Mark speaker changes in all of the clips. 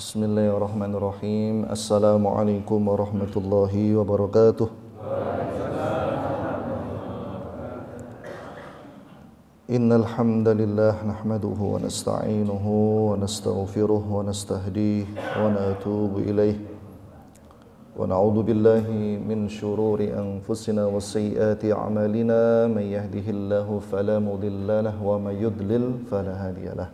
Speaker 1: Bismillahirrahmanirrahim. Assalamualaikum warahmatullahi wabarakatuh. Innal hamdalillah nahmaduhu wa nasta'inuhu wa nastaghfiruh wa nastahdihi wa natubu ilaih. Wa na'udzu billahi min shururi anfusina wa sayyiati a'malina. May yahdihillahu fala mudilla lahu wa may yudlil fala hadiyalah.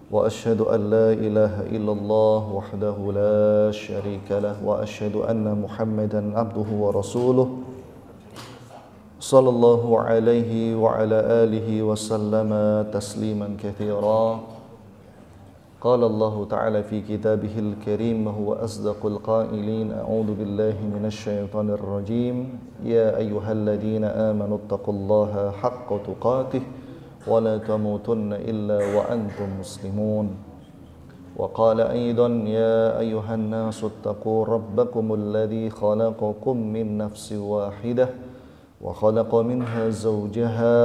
Speaker 1: Wa asyhadu an la ilaha illallah wahdahu la syarika lah wa asyhadu anna Muhammadan abduhu wa rasuluh sallallahu alaihi wa ala alihi wa sallama tasliman katsira. Qala Allah ta'ala fi kitabihil karim wa huwa asdaqul qailin. A'udzu billahi minasy syaithanir rajim. Ya ayyuhalladzina amanu taqullaha haqqa tuqatih wa la tamutunna illa wa antum muslimun. Wa qala aidan ya ayyuhan nasu taqu rabbakumul ladzi khalaqakum min nafsin wahidah wa khalaqa minha zawjaha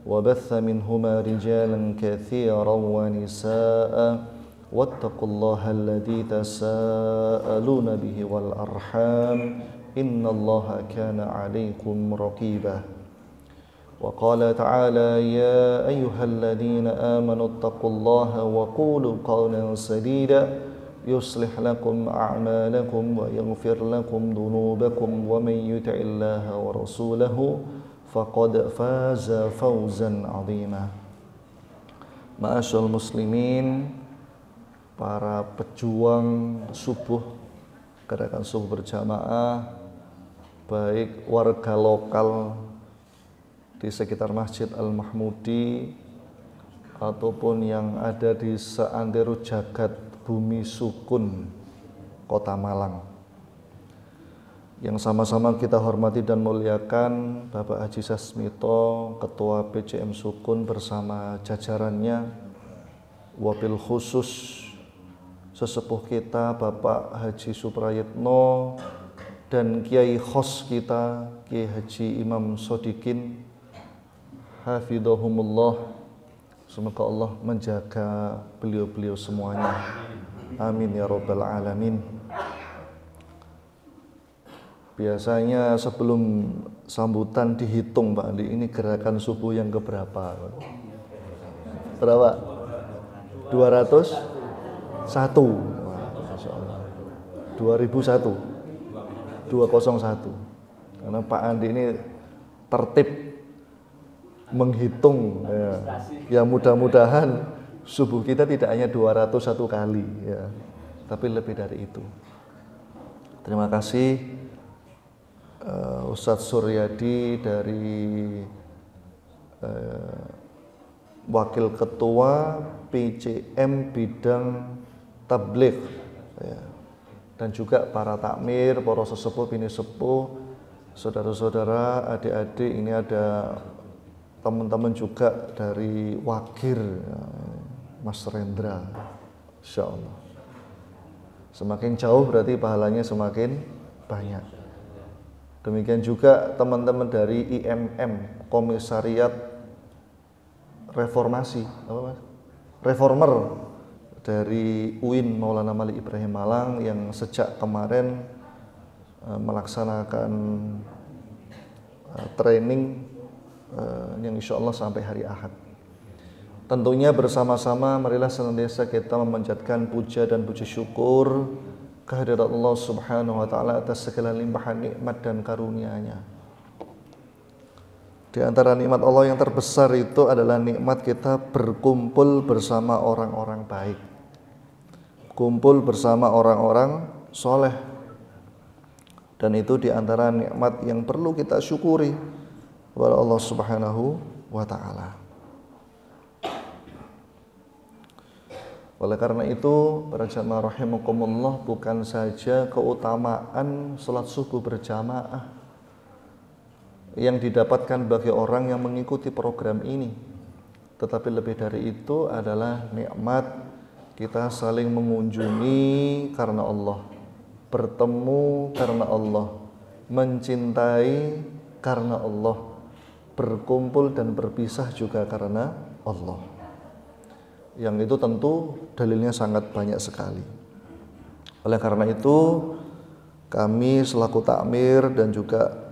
Speaker 1: wa batha minhuma rijalan katsiran wa nisaa'a wattaqullaha alladzi tasaaluna bihi wal arham innallaha kana 'alaikum raqiba. وقال تعالى يا أيها الذين آمنوا اتقوا الله وقولوا قولا سديدا يصلح لكم أعمالكم ويغفر لكم ذنوبكم ومن يطع الله ورسوله فقد فاز فوزا عظيما. Ma'asyiral muslimin, para pejuang subuh, gerakan subuh berjamaah, baik warga lokal di sekitar Masjid Al-Mahmudi ataupun yang ada di seantero jagat bumi sukun Kota Malang, yang sama-sama kita hormati dan muliakan Bapak Haji Sasmito, Ketua PCM Sukun bersama jajarannya, wabil khusus sesepuh kita Bapak Haji Suprayitno dan Kiai Khos kita Kiai Haji Imam Sodikin hafidhahumullah. Semoga Allah menjaga beliau-beliau semuanya. Amin ya rabbal alamin. Biasanya sebelum sambutan dihitung Pak Andi, ini gerakan subuh yang keberapa? Berapa? 201. Masya Allah. 2001. 201. Karena Pak Andi ini tertib menghitung ya, mudah-mudahan subuh kita tidak hanya 201 kali ya, tapi lebih dari itu. Terima kasih Ustadz Suryadi dari Wakil Ketua PCM Bidang Tabligh ya, dan juga para takmir, para sesepuh, bini sepuh, saudara-saudara, adik-adik. Ini ada teman-teman juga dari Wakir, Mas Rendra, Insya Allah. Semakin jauh berarti pahalanya semakin banyak. Demikian juga teman-teman dari IMM, Komisariat Reformasi, Reformer dari UIN Maulana Malik Ibrahim Malang, yang sejak kemarin melaksanakan training yang insya Allah sampai hari Ahad. Tentunya bersama-sama marilah senantiasa kita memanjatkan puja dan puji syukur kehadirat Allah Subhanahu wa taala atas segala limpahan nikmat dan karunia-Nya. Di antara nikmat Allah yang terbesar itu adalah nikmat kita berkumpul bersama orang-orang baik, kumpul bersama orang-orang soleh, dan itu di antara nikmat yang perlu kita syukuri kepada Allah Subhanahu wa ta'ala. Oleh karena itu, para jamaah rahimakumullah, bukan saja keutamaan salat subuh berjamaah yang didapatkan bagi orang yang mengikuti program ini, tetapi lebih dari itu adalah nikmat kita saling mengunjungi karena Allah, bertemu karena Allah, mencintai karena Allah, berkumpul dan berpisah juga karena Allah. yang itu tentu dalilnya sangat banyak sekali. Oleh karena itu kami selaku takmir dan juga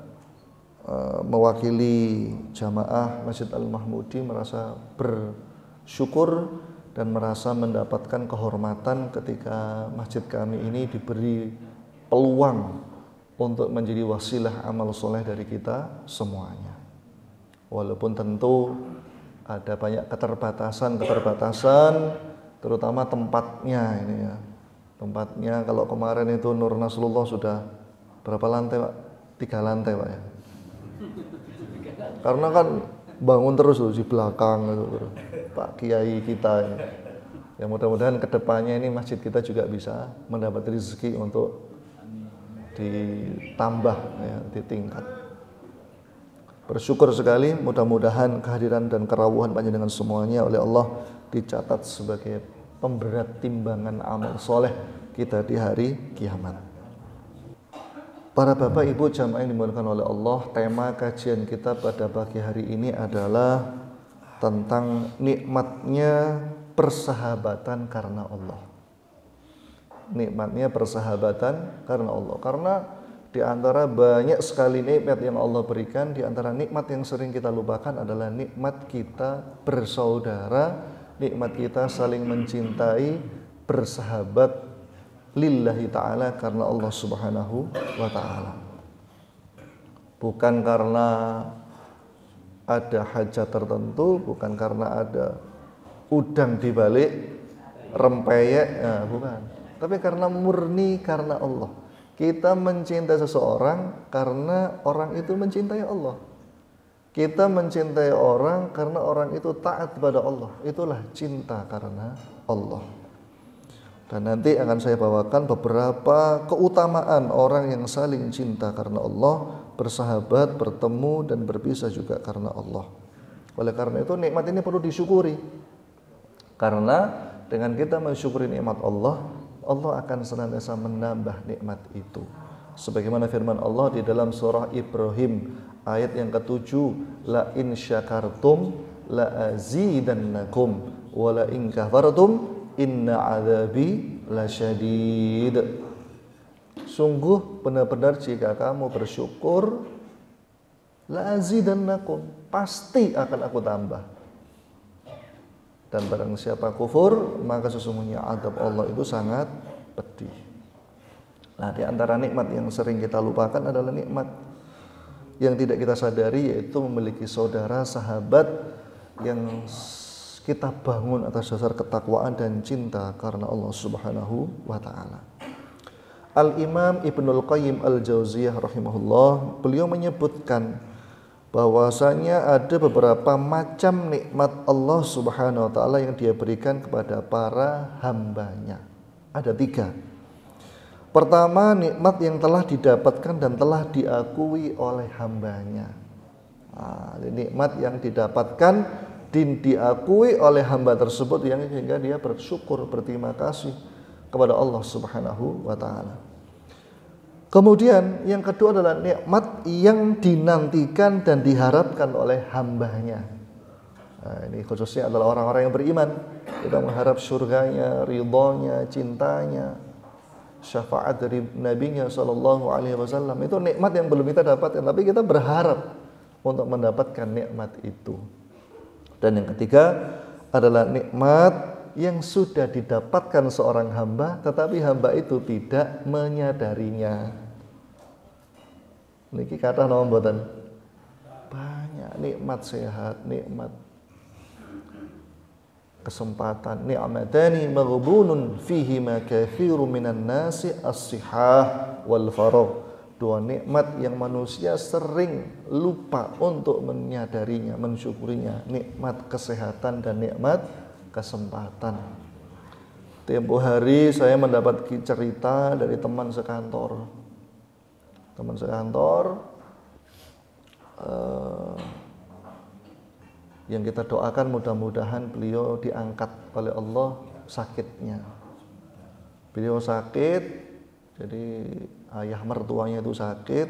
Speaker 1: mewakili jamaah Masjid Al-Mahmudi merasa bersyukur dan merasa mendapatkan kehormatan ketika masjid kami ini diberi peluang untuk menjadi wasilah amal soleh dari kita semuanya. Walaupun tentu ada banyak keterbatasan, terutama tempatnya ini ya. Tempatnya kalau kemarin itu Nur Nasrullah sudah berapa lantai Pak? 3 lantai Pak ya. Karena kan bangun terus tuh di belakang itu Pak Kiai kita ini. Ya mudah-mudahan kedepannya ini masjid kita juga bisa mendapat rezeki untuk ditambah ya, ditingkat. Bersyukur sekali, mudah-mudahan kehadiran dan kerawuhan panjenengan semuanya oleh Allah dicatat sebagai pemberat timbangan amal soleh kita di hari kiamat. Para bapak ibu jamaah yang dimuliakan oleh Allah, tema kajian kita pada pagi hari ini adalah tentang nikmatnya persahabatan karena Allah. Nikmatnya persahabatan karena Allah. Karena di antara banyak sekali nikmat yang Allah berikan, di antara nikmat yang sering kita lupakan adalah nikmat kita bersaudara, nikmat kita saling mencintai, bersahabat lillahi ta'ala karena Allah subhanahu wa ta'ala. Bukan karena ada hajat tertentu, bukan karena ada udang di balik rempeyek, ya, bukan. Tapi karena murni karena Allah. Kita mencintai seseorang karena orang itu mencintai Allah. Kita mencintai orang karena orang itu taat kepada Allah. Itulah cinta karena Allah. Dan nanti akan saya bawakan beberapa keutamaan orang yang saling cinta karena Allah, bersahabat, bertemu dan berpisah juga karena Allah. Oleh karena itu nikmat ini perlu disyukuri. Karena dengan kita mensyukuri nikmat Allah, Allah akan senantiasa menambah nikmat itu. Sebagaimana firman Allah di dalam surah Ibrahim ayat yang ke-7, la in syakartum la azidannakum wa la in kafartum inna adzabi lasyadid. Sungguh benar-benar jika kamu bersyukur, la azidannakum, pasti akan aku tambah. Dan barang siapa kufur, maka sesungguhnya azab Allah itu sangat pedih. Nah, di antara nikmat yang sering kita lupakan adalah nikmat yang tidak kita sadari, yaitu memiliki saudara, sahabat yang kita bangun atas dasar ketakwaan dan cinta karena Allah Subhanahu wa ta'ala. Al-Imam Ibnul Qayyim Al-Jauziyah rahimahullah, beliau menyebutkan bahwasanya ada beberapa macam nikmat Allah Subhanahu wa ta'ala yang dia berikan kepada para hambanya. Ada 3. Pertama, nikmat yang telah didapatkan dan telah diakui oleh hambanya. Nah, nikmat yang didapatkan dan diakui oleh hamba tersebut yang sehingga dia bersyukur, berterima kasih kepada Allah Subhanahu wa ta'ala. Kemudian yang kedua adalah nikmat yang dinantikan dan diharapkan oleh hambanya. Nah, ini khususnya adalah orang-orang yang beriman. Kita mengharap surganya, ridhonya, cintanya, syafaat dari nabinya sallallahu alaihi wasallam. Itu nikmat yang belum kita dapatkan, tapi kita berharap untuk mendapatkan nikmat itu. Dan yang ketiga adalah nikmat yang sudah didapatkan seorang hamba, tetapi hamba itu tidak menyadarinya. Niki kata nama mboten banyak nikmat sehat, nikmat kesempatan, ni'matani maghbunun fihi ma katsirun minan nasi as-sihah wal faragh. 2 nikmat yang manusia sering lupa untuk menyadarinya, mensyukurinya, nikmat kesehatan dan nikmat kesempatan. Tempo hari saya mendapat cerita dari teman sekantor. Yang kita doakan mudah-mudahan beliau diangkat oleh Allah sakitnya. Beliau sakit, jadi ayah mertuanya itu sakit,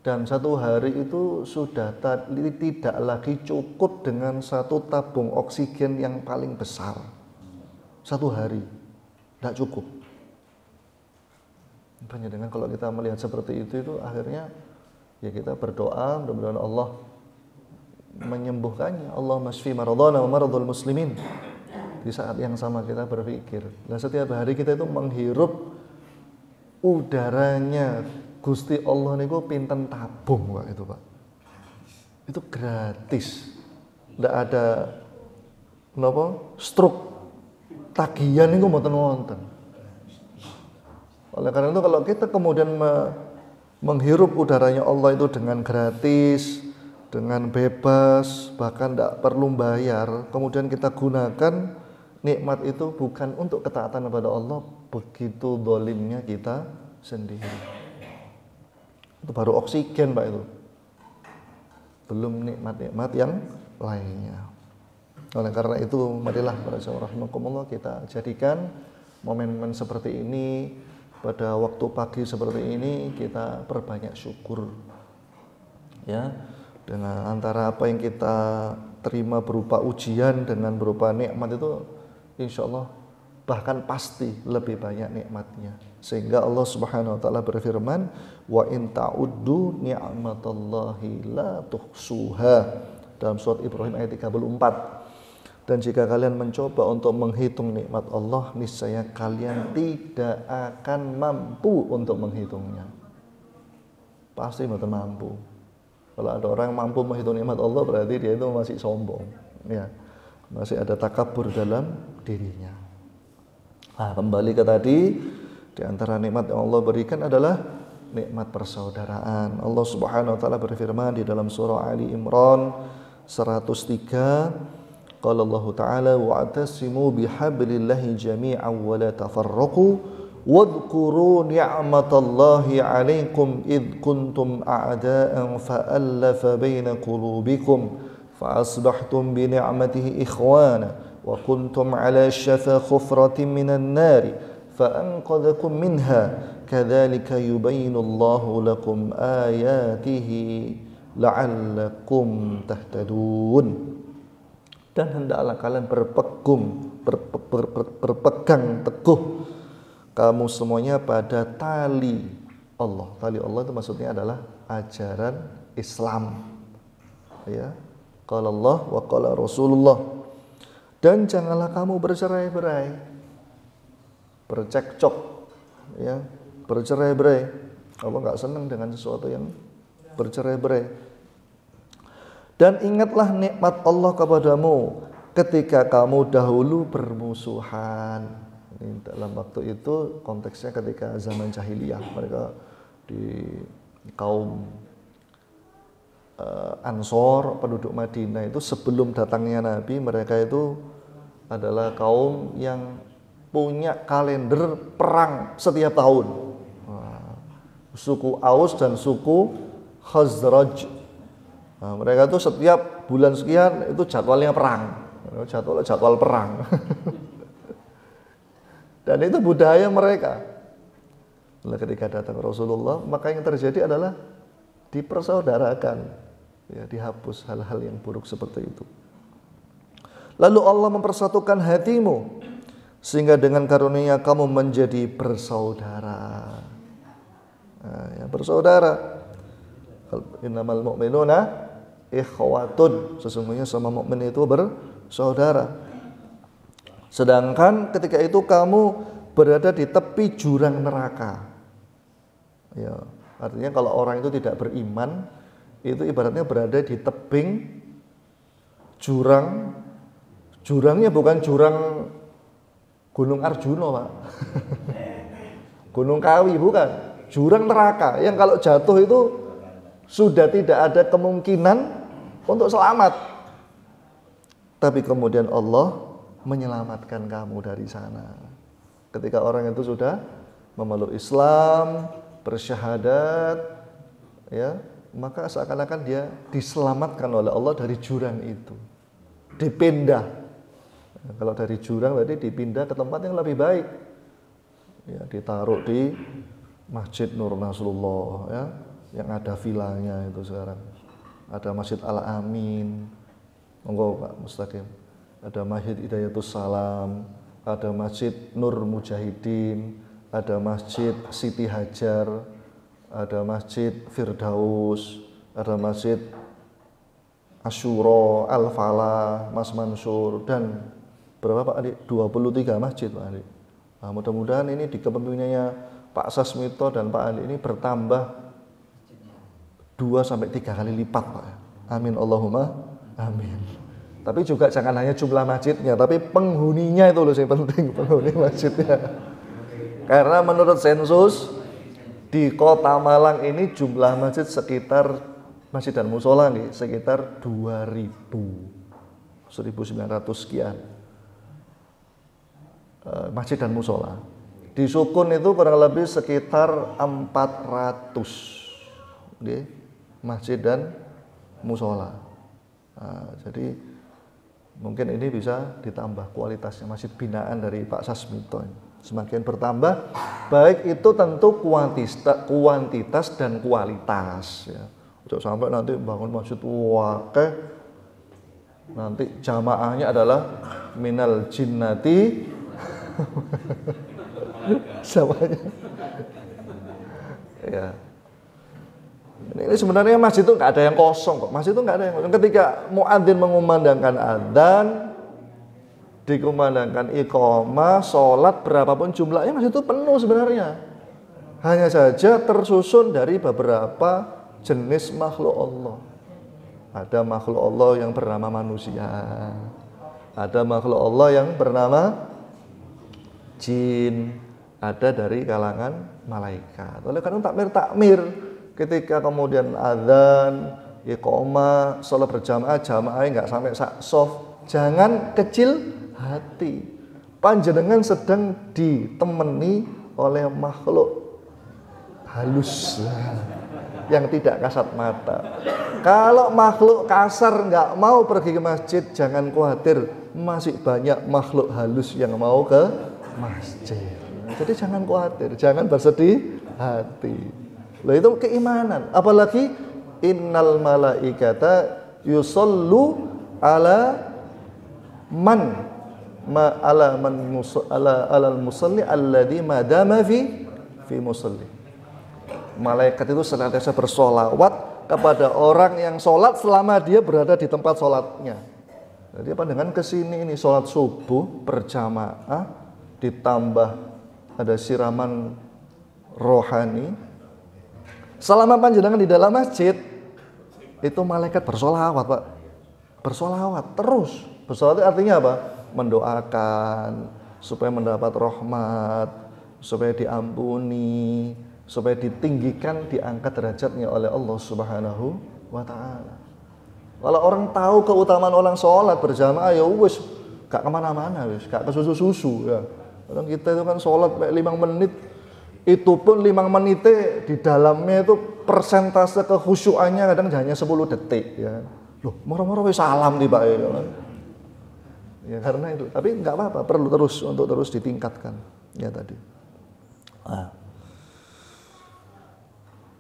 Speaker 1: dan 1 hari itu sudah tidak lagi cukup dengan 1 tabung oksigen yang paling besar. satu hari, tidak cukup. Dengan kalau kita melihat seperti itu akhirnya ya kita berdoa mudah-mudahan Allah menyembuhkannya. Allahumma shfi maradhana wa maradhal muslimin. Di saat yang sama kita berpikir, nah setiap hari kita itu menghirup udaranya Gusti Allah niku pinten tabung Pak itu Pak. Itu gratis. Tidak ada struk tagihan niku mboten wonten. Oleh karena itu kalau kita kemudian menghirup udaranya Allah itu dengan gratis, dengan bebas, bahkan tidak perlu bayar, kemudian kita gunakan nikmat itu bukan untuk ketaatan kepada Allah, begitu dolimnya kita sendiri. Itu baru oksigen Pak itu. Belum nikmat-nikmat yang lainnya. Oleh karena itu, marilah para jamaah rahimakumullah kita jadikan momen-momen seperti ini, pada waktu pagi seperti ini kita perbanyak syukur. Ya, dengan antara apa yang kita terima berupa ujian dengan berupa nikmat itu insya Allah bahkan pasti lebih banyak nikmatnya. Sehingga Allah Subhanahu wa taala berfirman, "Wa in ta'uddu ni'matallahi la tuhsuha." Dalam surat Ibrahim ayat 34. Dan jika kalian mencoba untuk menghitung nikmat Allah, niscaya kalian tidak akan mampu untuk menghitungnya. Pasti betul mampu. Kalau ada orang mampu menghitung nikmat Allah, berarti dia itu masih sombong, ya, masih ada takabur dalam dirinya. Nah, kembali ke tadi, di antara nikmat yang Allah berikan adalah nikmat persaudaraan. Allah Subhanahu wa taala berfirman di dalam surah Ali Imran 103, qala Allah Ta'ala wa'tasimu bihablillahi jami'an wa la tafarraqu wadhkuru ni'matallahi 'alaikum id kuntum a'da'an fa'alafa baina qulubikum fa'asbahtum bi ni'matihi ikhwana wa kuntum 'ala shafa khufratin minan nari fa'anqadhakum minha kadzalika yubayyinu Allahu lakum ayatihi la'allakum tahtadun. Dan hendaklah kalian berpegang teguh kamu semuanya pada tali Allah. Tali Allah itu maksudnya adalah ajaran Islam. Ya, qala Allah wa qala Rasulullah. Dan janganlah kamu bercerai-berai, bercekcok, ya, bercerai-berai. Allah nggak senang dengan sesuatu yang bercerai-berai. Dan ingatlah nikmat Allah kepadamu ketika kamu dahulu bermusuhan. Ini dalam waktu itu konteksnya ketika zaman jahiliyah, mereka di kaum Ansor, penduduk Madinah itu sebelum datangnya Nabi, mereka itu adalah kaum yang punya kalender perang setiap tahun. Suku Aus dan suku Khazraj. Nah, mereka itu setiap bulan sekian itu jadwalnya perang, jadwal perang. Dan itu budaya mereka. Nah, ketika datang Rasulullah, maka yang terjadi adalah dipersaudarakan, ya, dihapus hal-hal yang buruk seperti itu. Lalu Allah mempersatukan hatimu sehingga dengan karunia kamu menjadi bersaudara. Nah, ya, bersaudara. Innamal mu'minuna ikhwatun, sesungguhnya sama mukmin itu bersaudara. Sedangkan ketika itu kamu berada di tepi jurang neraka. Ya, artinya kalau orang itu tidak beriman, itu ibaratnya berada di tebing jurang. Jurangnya bukan jurang Gunung Arjuna, Pak. Gunung Kawi bukan. Jurang neraka yang kalau jatuh itu sudah tidak ada kemungkinan untuk selamat. Tapi kemudian Allah menyelamatkan kamu dari sana. Ketika orang itu sudah memeluk Islam, bersyahadat, ya, maka seakan-akan dia diselamatkan oleh Allah dari jurang itu. Dipindah. Kalau dari jurang tadi dipindah ke tempat yang lebih baik. Ya, ditaruh di Masjid Nur Nasrullah, ya, yang ada vilanya itu sekarang. Ada Masjid Al-Amin, monggo Pak Mustaqim. Ada Masjid Hidayatus Salam, ada Masjid Nur Mujahidin, ada Masjid Siti Hajar, ada Masjid Firdaus, ada Masjid Asyura, Al-Falah, Mas Mansur, dan berapa Pak Adik? 23 masjid Pak Adik. Nah, mudah-mudahan ini di kepemimpinannya Pak Sasmito dan Pak Adik ini bertambah 2-3 kali lipat Pak. Amin Allahumma amin. Tapi juga jangan hanya jumlah masjidnya, tapi penghuninya itu loh yang penting, penghuni masjidnya. Karena menurut sensus di Kota Malang ini jumlah masjid sekitar masjid dan musola nih sekitar 1900 sekian masjid dan musola. Di Sukun itu kurang lebih sekitar 400 nih, masjid dan musola. Nah, jadi mungkin ini bisa ditambah kualitasnya, masjid binaan dari Pak Sasmito semakin bertambah, baik itu tentu kuantitas dan kualitas ya. Jangan sampai nanti bangun masjid wakeh, nanti jamaahnya adalah minal jinnati samanya. Ya. Ini sebenarnya masjid itu nggak ada yang kosong kok. Masjid itu nggak ada yang kosong. Ketika muadzin mengumandangkan adzan, dikumandangkan iqamah, sholat berapapun jumlahnya masjid itu penuh sebenarnya. Hanya saja tersusun dari beberapa jenis makhluk Allah. Ada makhluk Allah yang bernama manusia, ada makhluk Allah yang bernama jin, ada dari kalangan malaikat. Oleh karena takmir ketika kemudian adzan, iqamah, sholat berjamaah, jamaahnya nggak sampai soft, jangan kecil hati. Panjenengan sedang ditemani oleh makhluk halus yang tidak kasat mata. Kalau makhluk kasar nggak mau pergi ke masjid, jangan khawatir, masih banyak makhluk halus yang mau ke masjid. Jadi jangan khawatir, jangan bersedih hati. Loh, itu keimanan. Apalagi innal malaikata yusallu ala man alal musalli alladhi madama fi musalli. Malaikat itu senantiasa bersolawat kepada orang yang sholat selama dia berada di tempat sholatnya. Jadi apa dengan kesini ini sholat subuh berjamaah, ditambah ada siraman rohani. Selama panjenengan di dalam masjid, itu malaikat bersolawat Pak. Bersolawat terus. Bersolawat artinya apa? Mendoakan supaya mendapat rahmat, supaya diampuni, supaya ditinggikan, diangkat derajatnya oleh Allah Subhanahu wa ta'ala. Kalau orang tahu keutamaan orang sholat berjamaah, ya wis gak kemana-mana, wis gak kesusu-susu ya. Orang kita itu kan sholat 5 menit, itu pun 5 menitnya di dalamnya itu persentase kekhusyuannya kadang hanya 10 detik ya. Loh, moro-moro wis salam tiba ya. Ya karena itu, tapi nggak apa-apa, perlu terus untuk terus ditingkatkan ya tadi.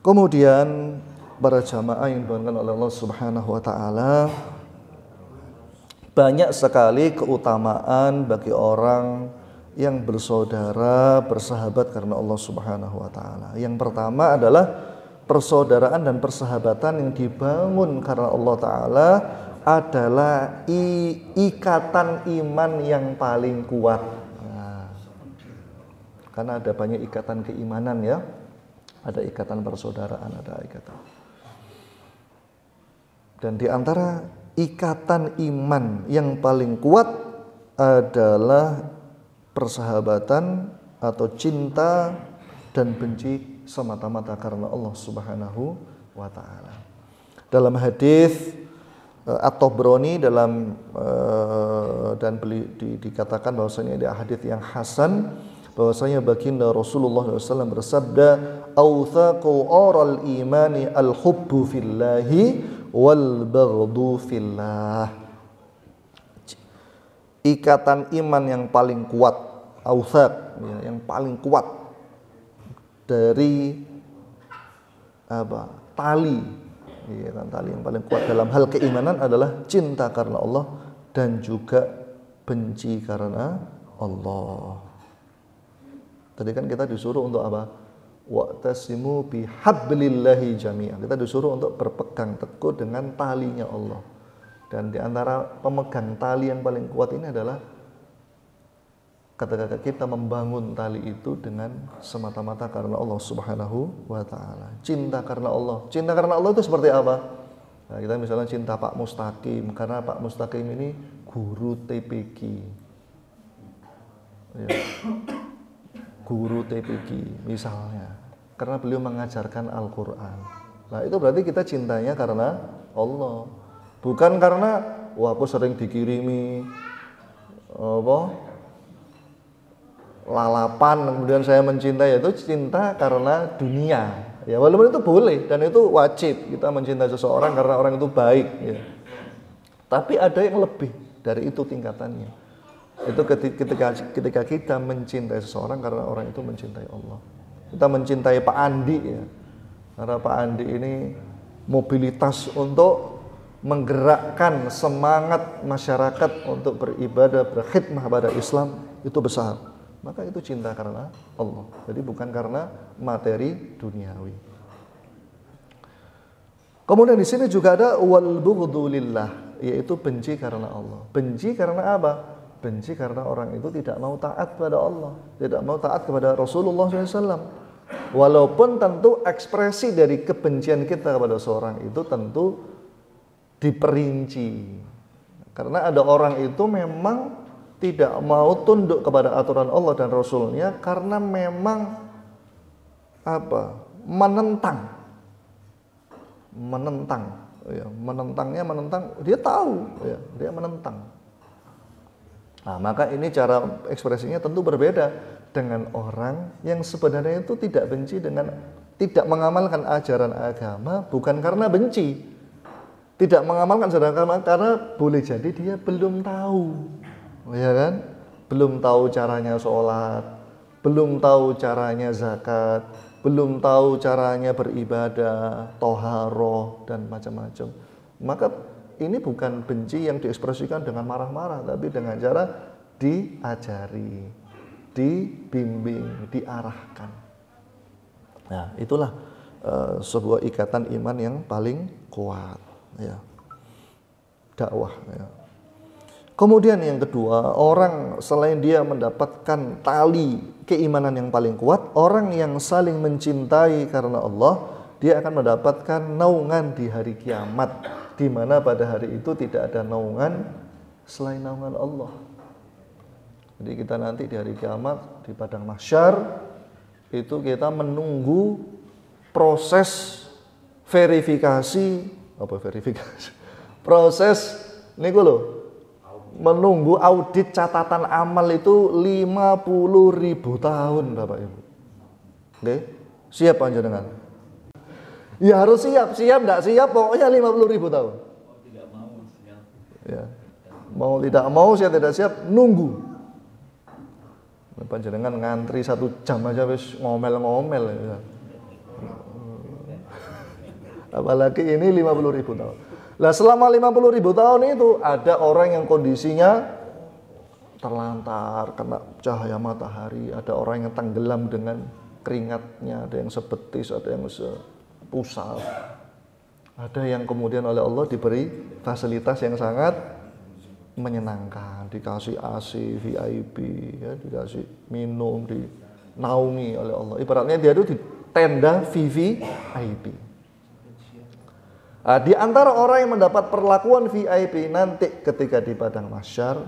Speaker 1: Kemudian para jamaah yang dimuliakan oleh Allah Subhanahu wa taala, banyak sekali keutamaan bagi orang yang bersaudara, bersahabat karena Allah Subhanahu wa taala. Yang pertama adalah persaudaraan dan persahabatan yang dibangun karena Allah taala adalah ikatan iman yang paling kuat. Nah, karena ada banyak ikatan keimanan ya. Ada ikatan persaudaraan, ada ikatan. Dan di antara ikatan iman yang paling kuat adalah persahabatan atau cinta dan benci semata-mata karena Allah Subhanahu wa taala. Dalam hadis At-Tabrani dan dikatakan bahwasanya ada hadis yang hasan, bahwasanya baginda Rasulullah SAW bersabda, "Authaqu oral imani al-hubbu fillahi wal baghdhu fillah." Ikatan iman yang paling kuat, authaq ya, yang paling kuat dari apa? Tali. Ya, tali yang paling kuat dalam hal keimanan adalah cinta karena Allah dan juga benci karena Allah. Tadi kan kita disuruh untuk apa? Wa'tasimu bihablillahi jami'an. Kita disuruh untuk berpegang teguh dengan talinya Allah. Dan di antara pemegang tali yang paling kuat ini adalah ketika kita membangun tali itu dengan semata-mata karena Allah Subhanahu wa taala. Cinta karena Allah. Cinta karena Allah itu seperti apa? Nah, kita misalnya cinta Pak Mustaqim karena Pak Mustaqim ini guru TPQ. Ya. Guru TPQ misalnya, karena beliau mengajarkan Al-Quran. Nah itu berarti kita cintanya karena Allah, bukan karena wah aku sering dikirimi lalapan kemudian saya mencintai. Itu cinta karena dunia. Ya walaupun itu boleh dan itu wajib kita mencintai seseorang karena orang itu baik. Ya. Tapi ada yang lebih dari itu tingkatannya. Itu ketika kita mencintai seseorang karena orang itu mencintai Allah. Kita mencintai Pak Andi ya, karena Pak Andi ini mobilitas untuk menggerakkan semangat masyarakat untuk beribadah, berkhidmah pada Islam itu besar. Maka itu cinta karena Allah. Jadi bukan karena materi duniawi. Kemudian di sini juga ada wal bughdhu lillah, yaitu benci karena Allah. Benci karena apa? Benci karena orang itu tidak mau taat kepada Allah, tidak mau taat kepada Rasulullah SAW. Walaupun tentu ekspresi dari kebencian kita kepada seorang itu tentu diperinci. Karena ada orang itu memang tidak mau tunduk kepada aturan Allah dan Rasulnya karena memang apa? Menentang. Ya, menentang, dia tahu, ya, dia menentang. Nah, maka ini cara ekspresinya tentu berbeda dengan orang yang sebenarnya itu tidak benci dengan tidak mengamalkan ajaran agama bukan karena benci. Tidak mengamalkan ajaran agama karena boleh jadi dia belum tahu. Ya kan? Belum tahu caranya sholat, belum tahu caranya zakat, belum tahu caranya beribadah, toharoh dan macam-macam. Maka ini bukan benci yang diekspresikan dengan marah-marah, tapi dengan cara diajari, dibimbing, diarahkan. Nah, itulah sebuah ikatan iman yang paling kuat, ya. Dakwah, ya. Kemudian yang kedua, orang selain dia mendapatkan tali keimanan yang paling kuat, orang yang saling mencintai karena Allah, dia akan mendapatkan naungan di hari kiamat, di mana pada hari itu tidak ada naungan selain naungan Allah. Jadi kita nanti di hari kiamat di padang mahsyar itu kita menunggu proses verifikasi, proses niku lho, menunggu audit catatan amal itu 50.000 tahun Bapak Ibu. Oke, siap panjenengan? Ya harus siap, enggak siap pokoknya 50.000 tahun. Mau tidak mau siap. Ya. Mau tidak mau, siap tidak siap, nunggu. Panjenengan ngantri 1 jam aja wis ngomel-ngomel ya. Apalagi ini 50.000 tahun. Lah selama 50.000 tahun itu ada orang yang kondisinya terlantar kena cahaya matahari, ada orang yang tenggelam dengan keringatnya, ada yang sebetis, ada yang pusat. Ada yang kemudian oleh Allah diberi fasilitas yang sangat menyenangkan, dikasih AC VIP, ya, dikasih minum, dinaungi oleh Allah. Ibaratnya dia itu di tenda VVIP. Nah, di antara orang yang mendapat perlakuan VIP nanti ketika di padang mahsyar,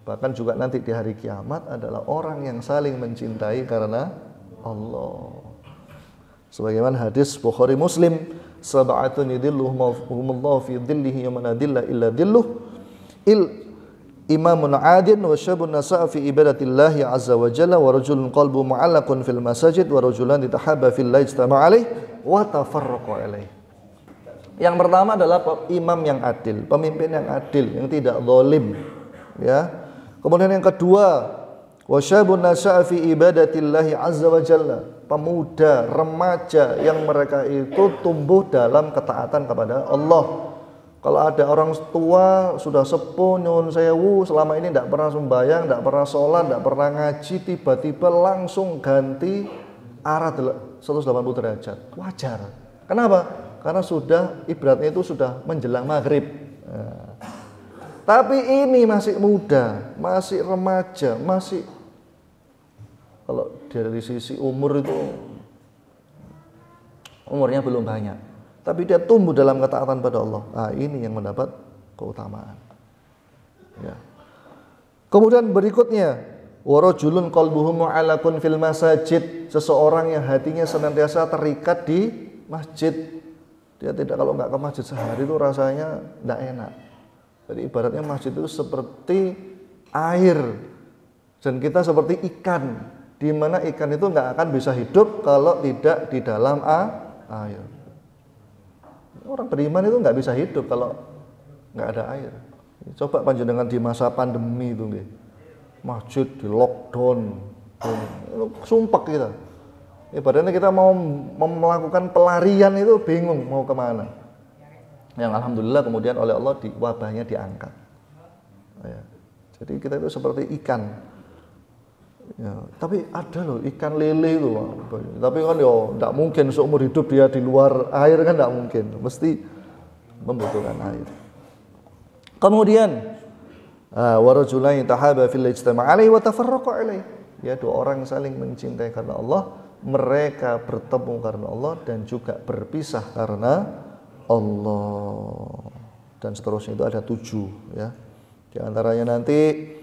Speaker 1: bahkan juga nanti di hari kiamat adalah orang yang saling mencintai karena Allah. Sebagaimana hadis Bukhari Muslim, sab'atun yudhilluhumullahu fi dhillihi yawma la dhilla illa dhilluh, imamun adin wa syabun nasa'a fi ibadatillahi azza wa jalla wa rajulun qalbu mu'allaqun fil masajid wa rajulan tahabba fillahi ijtama'a alaih wa tafarraqa alaih. Yang pertama adalah imam yang adil, pemimpin yang adil, yang tidak zalim, ya. Kemudian yang kedua, wasyabun nasa'a fi ibadatillahi azza wa jalla, pemuda, remaja yang mereka itu tumbuh dalam ketaatan kepada Allah. Kalau ada orang tua sudah sepuh nyuwun sewu, selama ini tidak pernah sembahyang, tidak pernah sholat, tidak pernah ngaji, tiba-tiba langsung ganti arah 180 derajat. Wajar. Kenapa? Karena sudah ibaratnya itu sudah menjelang maghrib. Nah. Tapi ini masih muda, masih remaja, masih kalau dari sisi umur itu umurnya belum banyak. Tapi dia tumbuh dalam ketaatan pada Allah. Nah, ini yang mendapat keutamaan. Ya. Kemudian berikutnya, warajulun qalbuhu mu'allaqun fil masajid, seseorang yang hatinya senantiasa terikat di masjid. Dia tidak, kalau nggak ke masjid sehari itu rasanya tidak enak. Jadi ibaratnya masjid itu seperti air dan kita seperti ikan, di mana ikan itu nggak akan bisa hidup kalau tidak di dalam air. Orang beriman itu nggak bisa hidup kalau nggak ada air. Coba panjenengan di masa pandemi itu, masjid di lockdown, sumpah kita. Ibaratnya kita mau melakukan pelarian itu bingung mau kemana. Yang alhamdulillah kemudian oleh Allah wabahnya diangkat. Ya. Jadi kita itu seperti ikan. Ya, tapi ada loh ikan lele itu, tapi kan tidak mungkin seumur hidup dia di luar air, kan tidak mungkin, mesti membutuhkan air. Kemudian warajulain tahaba fil ijtama' alaihi wa tafarraqa alaihi, ya, dua orang saling mencintai karena Allah, mereka bertemu karena Allah dan juga berpisah karena Allah, dan seterusnya. Itu ada 7 ya. Di antaranya nanti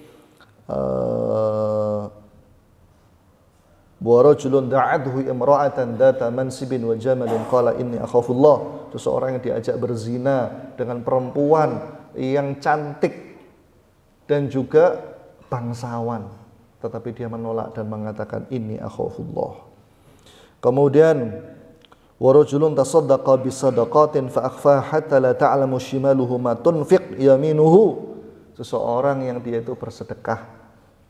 Speaker 1: warajulun da'adhu imra'atan data mansibin wa jamalin qala inni akhafullah, seseorang yang diajak berzina dengan perempuan yang cantik dan juga bangsawan, tetapi dia menolak dan mengatakan inni akhafullah. Kemudian warajulun tasaddaqa bisadaqatin fa akhfa hatta la ta'lamu shimaluhu ma tunfiq yaminuhu, seseorang yang dia itu bersedekah,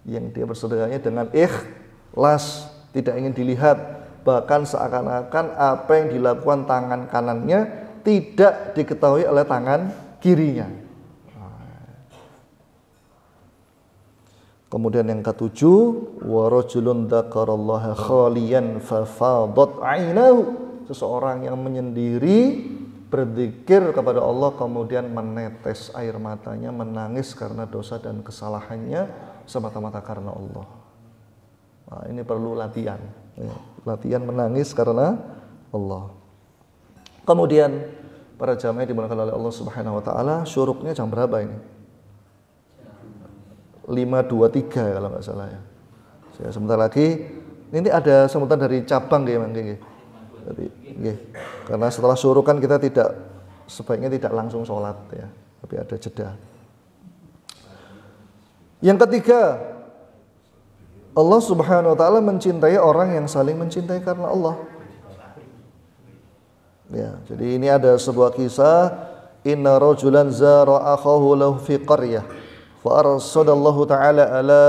Speaker 1: yang dia bersedekahnya dengan ikhlas, tidak ingin dilihat, bahkan seakan-akan apa yang dilakukan tangan kanannya tidak diketahui oleh tangan kirinya. Kemudian yang ke-7, warajulun dzakarallaha khaliyan fa fadat 'ainahu, seseorang yang menyendiri berzikir kepada Allah kemudian menetes air matanya, menangis karena dosa dan kesalahannya semata-mata karena Allah. Nah, ini perlu latihan, ya. Latihan menangis karena Allah. Kemudian para jamaah dimuliakan oleh Allah Subhanahu Wa Taala, syuruknya jam berapa ini? 5.23 kalau nggak salah ya. Saya sebentar lagi. Ini ada sebutan dari cabang nggih. Jadi, karena setelah syuruk kan kita sebaiknya tidak langsung sholat ya, tapi ada jeda. Yang ketiga, Allah Subhanahu Wa Taala mencintai orang yang saling mencintai karena Allah. Ya, jadi ini ada sebuah kisah, inna rajulan zara akhahu lahu fi qaryah fa arsadallahu ta'ala ala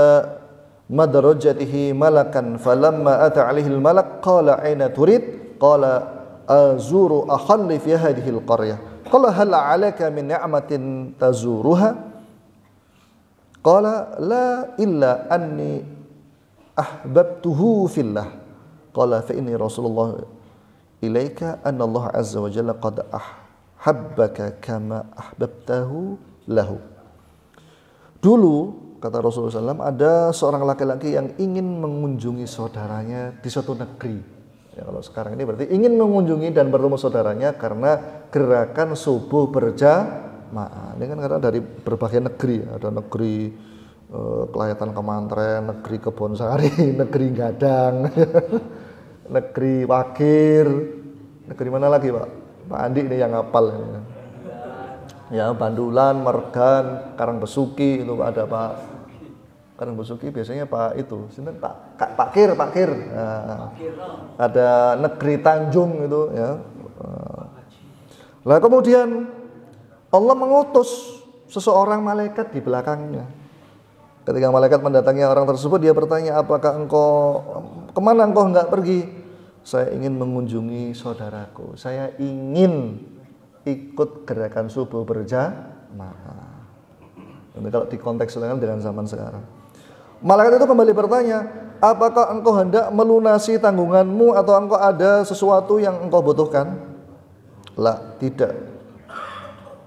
Speaker 1: madrajatihi malakan falamma ata alaihi al-malak qala aina turid qala azuru akhalli fi hadhihi al-qaryah qala hal 'alaka min ni'matin tazuruha qala la illa anni ahbabtuhu fillah qala fa inni rasulullah ilaika anna Allah azza wa jalla qad ahabbaka kama ahbabtahu lahu. Dulu kata Rasulullah SAW, ada seorang laki-laki yang ingin mengunjungi saudaranya di suatu negeri. Ya, kalau sekarang ini berarti ingin mengunjungi dan bertemu saudaranya karena gerakan subuh berjamaah. Ini kan karena dari berbagai negeri, ada negeri Kelayatan Kemantren, negeri Kebonsari, negeri Gadang, negeri Wakir, negeri mana lagi Pak? Pak Andi ini yang hafal. Ya, Bandulan, Mergan, Karangbesuki itu ada Pak. Karangbesuki biasanya Pak itu, sini Pak Kir. Nah, ada negeri Tanjung itu ya. Nah, kemudian Allah mengutus seseorang malaikat di belakangnya. Ketika malaikat mendatangi orang tersebut, dia bertanya, apakah engkau, kemana engkau enggak pergi? Saya ingin mengunjungi saudaraku. Saya ingin ikut gerakan subuh berjamaah. Ini kalau dikontekskan dengan zaman sekarang. Malaikat itu kembali bertanya, apakah engkau hendak melunasi tanggunganmu atau engkau ada sesuatu yang engkau butuhkan? La, tidak.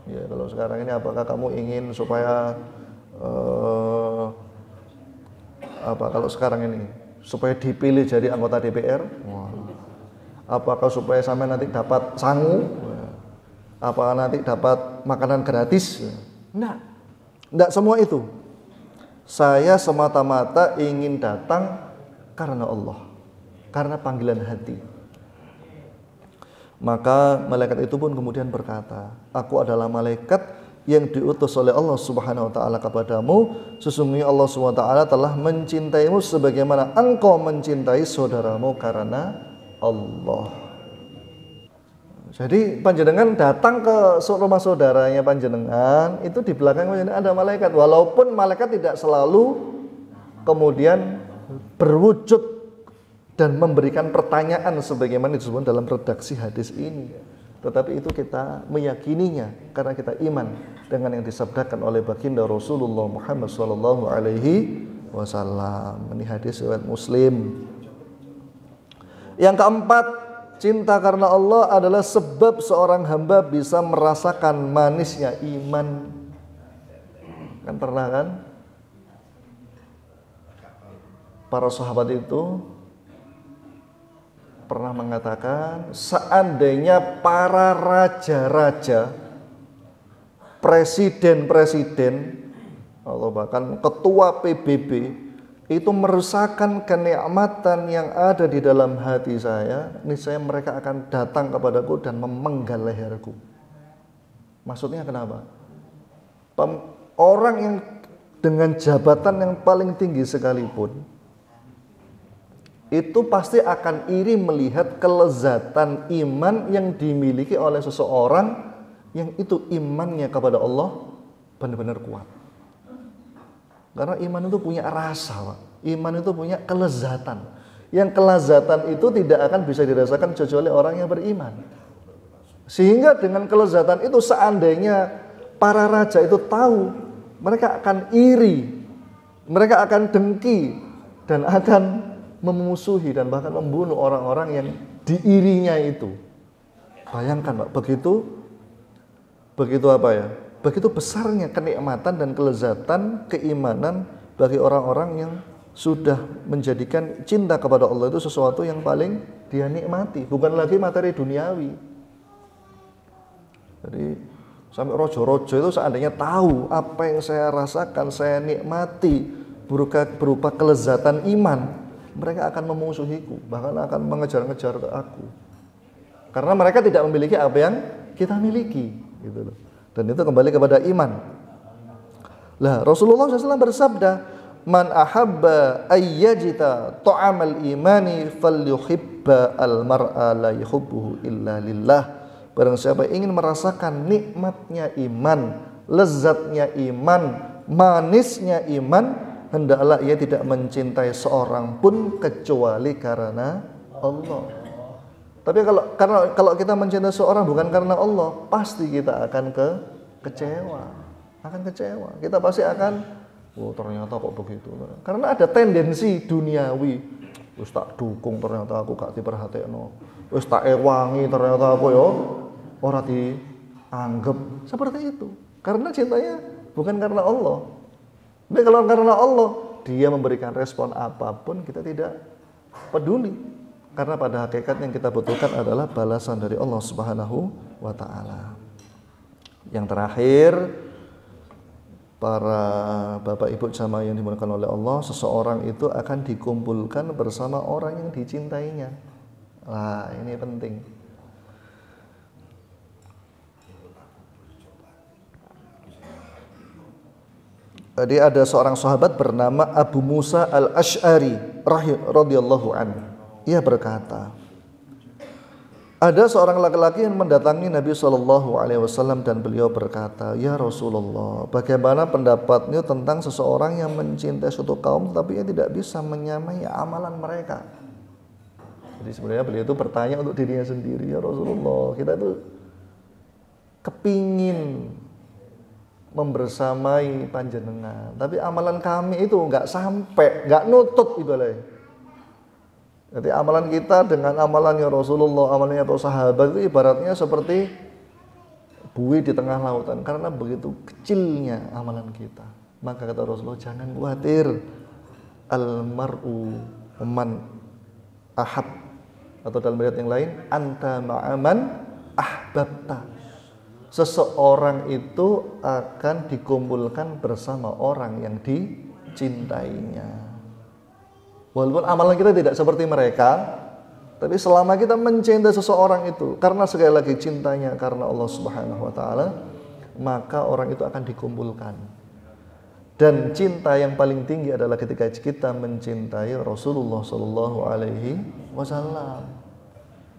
Speaker 1: Ya, kalau sekarang ini apakah kamu ingin supaya kalau sekarang ini supaya dipilih jadi anggota DPR? Wah. Apakah supaya sampai nanti dapat sangu? Apakah nanti dapat makanan gratis? Enggak semua itu. Saya semata-mata ingin datang karena Allah, karena panggilan hati. Maka malaikat itu pun kemudian berkata, aku adalah malaikat yang diutus oleh Allah Subhanahu wa taala kepadamu. Sesungguhnya Allah Subhanahu wa taala telah mencintaimu sebagaimana engkau mencintai saudaramu karena Allah. Jadi panjenengan datang ke rumah saudaranya panjenengan, itu di belakang panjenengan ada malaikat. Walaupun malaikat tidak selalu kemudian berwujud dan memberikan pertanyaan sebagaimana disebut dalam redaksi hadis ini. Tetapi itu kita meyakininya karena kita iman dengan yang disabdakan oleh baginda Rasulullah Muhammad sallallahu alaihi wasallam. Ini hadis riwayat Muslim. Yang keempat, cinta karena Allah adalah sebab seorang hamba bisa merasakan manisnya iman. Kan pernah kan? Para sahabat itu pernah mengatakan, seandainya para raja-raja, presiden-presiden, atau bahkan ketua PBB itu merusakan kenikmatan yang ada di dalam hati saya, niscaya mereka akan datang kepadaku dan memenggal leherku. Maksudnya kenapa? Orang yang dengan jabatan yang paling tinggi sekalipun itu pasti akan iri melihat kelezatan iman yang dimiliki oleh seseorang yang itu imannya kepada Allah benar-benar kuat. Karena iman itu punya rasa, Pak. Iman itu punya kelezatan. Yang kelezatan itu tidak akan bisa dirasakan kecuali orang yang beriman. Sehingga dengan kelezatan itu seandainya para raja itu tahu, mereka akan iri, mereka akan dengki, dan akan memusuhi dan bahkan membunuh orang-orang yang diirinya itu. Bayangkan, Pak, begitu apa ya? Begitu besarnya kenikmatan dan kelezatan keimanan bagi orang-orang yang sudah menjadikan cinta kepada Allah itu sesuatu yang paling dia nikmati, bukan lagi materi duniawi. Jadi sampai rojo-rojo itu seandainya tahu apa yang saya rasakan, saya nikmati berupa kelezatan iman, mereka akan memusuhiku, bahkan akan mengejar-ngejar ke aku. Karena mereka tidak memiliki apa yang kita miliki, gitu loh. Dan itu kembali kepada iman. Lah, Rasulullah SAW bersabda, "Man ahabba ayyajita ta'amal imani falyuhibba al-mar'a la yuhibbuhu illa lillah." Barang siapa ingin merasakan nikmatnya iman, lezatnya iman, manisnya iman, hendaklah ia tidak mencintai seorang pun kecuali karena Allah. Tapi kalau kita mencintai seorang bukan karena Allah, pasti kita akan kecewa. Kita pasti akan, oh ternyata kok begitu. Karena ada tendensi duniawi. Wis tak dukung ternyata aku gak diperhatekno. Wis tak ewangi ternyata aku yo ora dianggap. Seperti itu. Karena cintanya bukan karena Allah. Tapi kalau karena Allah, Dia memberikan respon apapun kita tidak peduli. Karena pada hakikat yang kita butuhkan adalah balasan dari Allah Subhanahu wa ta'ala. Yang terakhir, para bapak ibu jamaah yang dimuliakan oleh Allah, seseorang itu akan dikumpulkan bersama orang yang dicintainya. Nah, ini penting. Jadi ada seorang sahabat bernama Abu Musa al-Ash'ari radhiyallahu anhu. Ia berkata, ada seorang laki-laki yang mendatangi Nabi SAW dan beliau berkata, "Ya Rasulullah, bagaimana pendapatnya tentang seseorang yang mencintai suatu kaum tapi ia tidak bisa menyamai amalan mereka?" Jadi sebenarnya beliau itu bertanya untuk dirinya sendiri, "Ya Rasulullah, kita itu kepingin membersamai panjenengan, tapi amalan kami itu nggak sampai, nggak nutut ibaratnya. Jadi amalan kita dengan amalannya Rasulullah, amalannya para sahabat itu ibaratnya seperti buih di tengah lautan, karena begitu kecilnya amalan kita. Maka kata Rasulullah, jangan khawatir, almar'u man ahab, atau dalam ayat yang lain, anta ma'aman ahbabta. Seseorang itu akan dikumpulkan bersama orang yang dicintainya. Walaupun amalan kita tidak seperti mereka, tapi selama kita mencintai seseorang itu, karena sekali lagi cintanya karena Allah Subhanahu wa taala, maka orang itu akan dikumpulkan. Dan cinta yang paling tinggi adalah ketika kita mencintai Rasulullah sallallahu alaihi wasallam.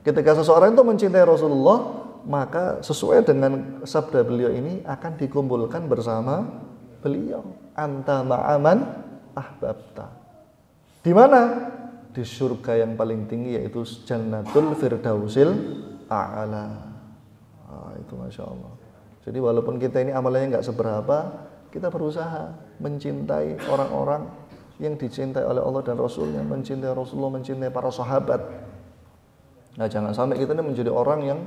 Speaker 1: Ketika seseorang itu mencintai Rasulullah, maka sesuai dengan sabda beliau ini akan dikumpulkan bersama beliau. Anta ma'aman ahbabta. Di mana? Di surga yang paling tinggi, yaitu Jannatul Firdausil A'la. Itu Masya Allah. Jadi walaupun kita ini amalnya nggak seberapa, kita berusaha mencintai orang-orang yang dicintai oleh Allah dan Rasulnya, mencintai Rasulullah, mencintai para sahabat. Nah, jangan sampai kita ini menjadi orang yang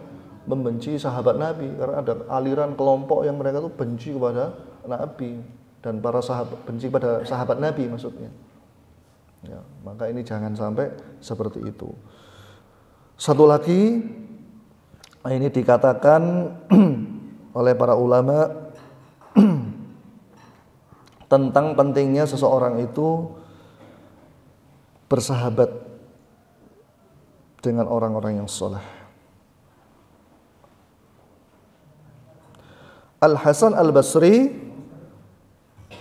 Speaker 1: membenci sahabat Nabi, karena ada aliran kelompok yang mereka tuh benci kepada Nabi dan para sahabat, benci pada sahabat Nabi maksudnya. Ya, maka ini jangan sampai seperti itu. Satu lagi, ini dikatakan oleh para ulama tentang pentingnya seseorang itu bersahabat dengan orang-orang yang saleh. Al-Hasan Al-Basri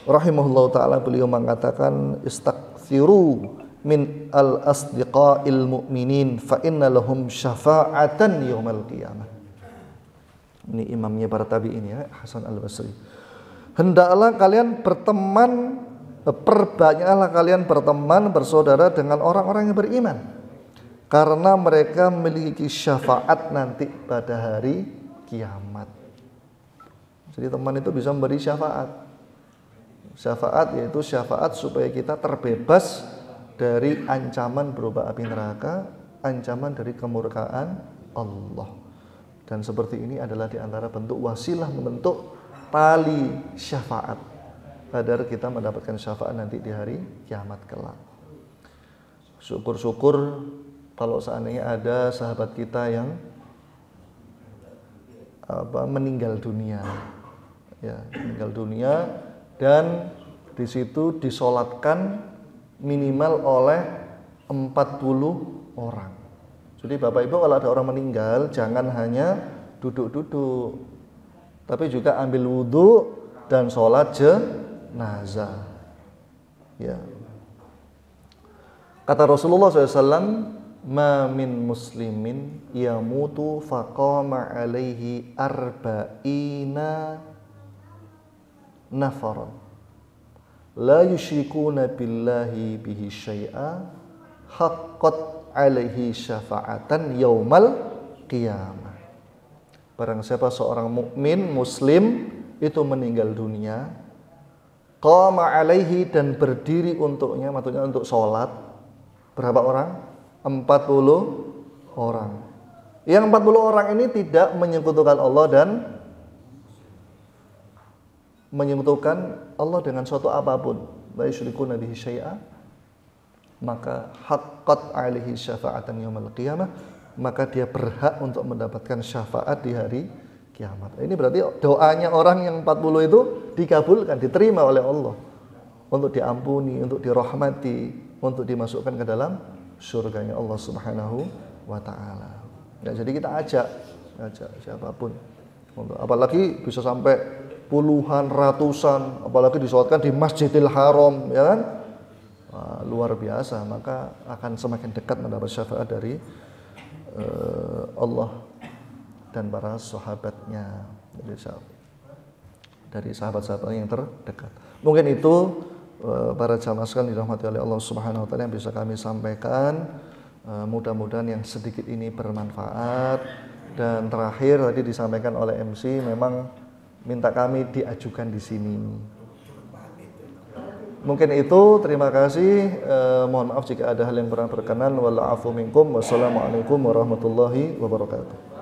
Speaker 1: rahimahullahu ta'ala, beliau mengatakan, istaghfiru min al-asdiqa'il mu'minin fa inna lahum syafa'atan yaumal qiyamah. Ini imamnya para tabi'in ya, Hasan Al-Basri. Hendaklah kalian berteman, perbanyaklah kalian berteman, bersaudara dengan orang-orang yang beriman, karena mereka memiliki syafaat nanti pada hari kiamat. Jadi teman itu bisa memberi syafaat. Syafaat yaitu syafaat supaya kita terbebas dari ancaman berupa api neraka, ancaman dari kemurkaan Allah. Dan seperti ini adalah di antara bentuk wasilah membentuk tali syafaat, agar kita mendapatkan syafaat nanti di hari kiamat kelak. Syukur-syukur kalau seandainya ada sahabat kita yang meninggal dunia. Ya, meninggal dunia dan di situ disolatkan minimal oleh 40 orang. Jadi Bapak Ibu kalau ada orang meninggal, jangan hanya duduk-duduk, tapi juga ambil wudhu dan sholat jenazah. Ya. Kata Rasulullah SAW, ma min muslimin yamutu faqama alaihi arba'ina nafaran la yusyrikuna billahi bihi syai'a haqqat alaihi syafa'atan yaumal qiyamah. Barang siapa seorang mukmin muslim itu meninggal dunia, qama alaihi dan berdiri untuknya, maksudnya untuk sholat, berapa orang? 40 orang. Yang 40 orang ini tidak menyekutukan Allah dan menyekutukan Allah dengan suatu apapun, la yusyrikuna bihi syai'a, maka haqqat alaihi syafa'atan yaumil qiyamah, maka dia berhak untuk mendapatkan syafaat di hari kiamat. Ini berarti doanya orang yang 40 itu dikabulkan, diterima oleh Allah, untuk diampuni, untuk dirahmati, untuk dimasukkan ke dalam surganya Allah Subhanahu wa taala. Ya, jadi kita ajak siapapun. Apalagi bisa sampai puluhan, ratusan, apalagi disolatkan di Masjidil Haram, ya kan? Wah, luar biasa, maka akan semakin dekat mendapat syafaat dari Allah dan para sahabatnya, dari sahabat-sahabat yang terdekat. Mungkin itu para jamaah sekalian dirahmati oleh Allah Subhanahu wa taala yang bisa kami sampaikan. Mudah-mudahan yang sedikit ini bermanfaat Dan terakhir tadi disampaikan oleh MC, memang minta kami diajukan di sini. Mungkin itu, terima kasih. Mohon maaf jika ada hal yang kurang berkenan. Wallaafu minkum. Wassalamualaikum warahmatullahi wabarakatuh.